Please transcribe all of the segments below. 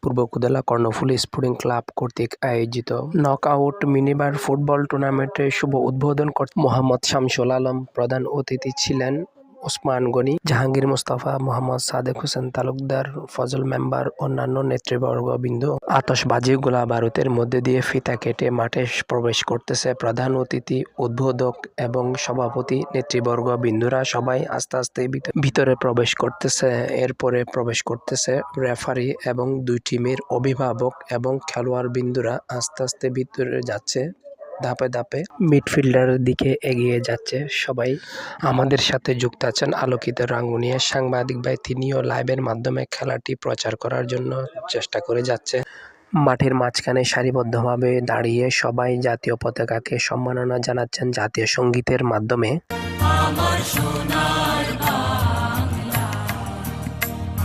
পূর্ব কুদালা Karnaphuli sporting club কর্তৃক আয়োজিত knockout minibar football টুর্নামেন্টের শুভ উদ্বোধন করতে মোহাম্মদ শামসুল আলম প্রধান অতিথি ছিলেন। ওসমান গনি, জাহাঙ্গীর মোস্তফা, মোহাম্মদ সাদেক হোসেন তালুকদার, ফজল মেম্বার, অন্যান্য নেতৃবর্গবৃন্দ আতশবাজি, গোলা বারুদের মধ্যে দিয়ে ফিতা কেটে মাঠে প্রবেশ করতেছে। প্রধান অতিথি, উদ্বোধক এবং সভাপতি নেতৃবর্গবৃন্দরা সবাই আস্তে আস্তে ভিতরে প্রবেশ করতেছে। এরপরে প্রবেশ করতেছে রেফারি এবং দুই টিমের অভিভাবক এবং খেলোয়াড় বৃন্দরা আস্তে আস্তে ভিতরে যাচ্ছে। ধাপে ধাপে মিডফিল্ডারের দিকে এগিয়ে যাচ্ছে সবাই। আমাদের সাথে যুক্ত আছেন আলোকিত রাঙ্গুনিয়ার সাংবাদিক ভাই, তিনিও লাইভের মাধ্যমে খেলাটি প্রচার করার জন্য চেষ্টা করে যাচ্ছে। মাঠের মাঝখানে সারিবদ্ধভাবে দাঁড়িয়ে সবাই জাতীয় পতাকাকে সম্মাননা জানাচ্ছেন জাতীয় সঙ্গীতের মাধ্যমে। আমার সোনার বাংলা,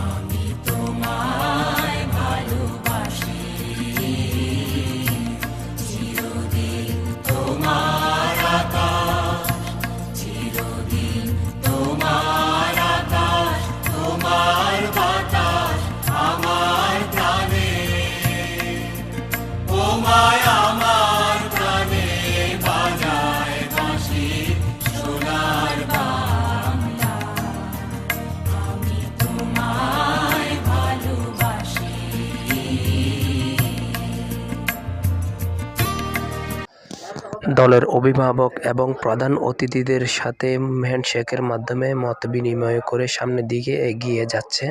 আমি তোমায় ভালোবাসি, চিরদিন তোমার আকাশ, চিরদিন তোমার আকাশ, তোমার বাতাস আমার প্রাণে, তোমায় আমার প্রাণে বাজায় বাঁশি। সোনার বাংলা, আমি তোমায় ভালোবাসি। দলের অভিভাবক এবং প্রধান অতিথিদের সাথে হ্যান্ডশেকের মাধ্যমে মত বিনিময় করে সামনের দিকে এগিয়ে যাচ্ছে।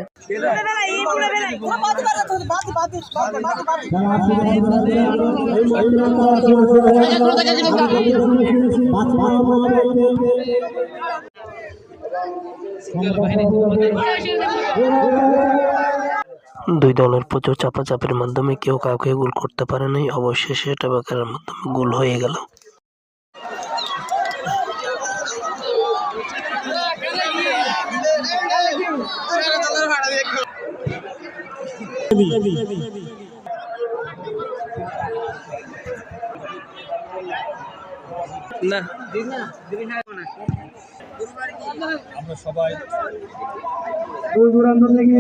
দুই দলের প্রচুর চাপাচাপির মাধ্যমে কেউ কাউকে গোল করতে পারে নাই। অবশেষে টাইব্রেকারের মাধ্যমে গোল হয়ে গেল। আমরা সবাই দূর দূরান্ত থেকে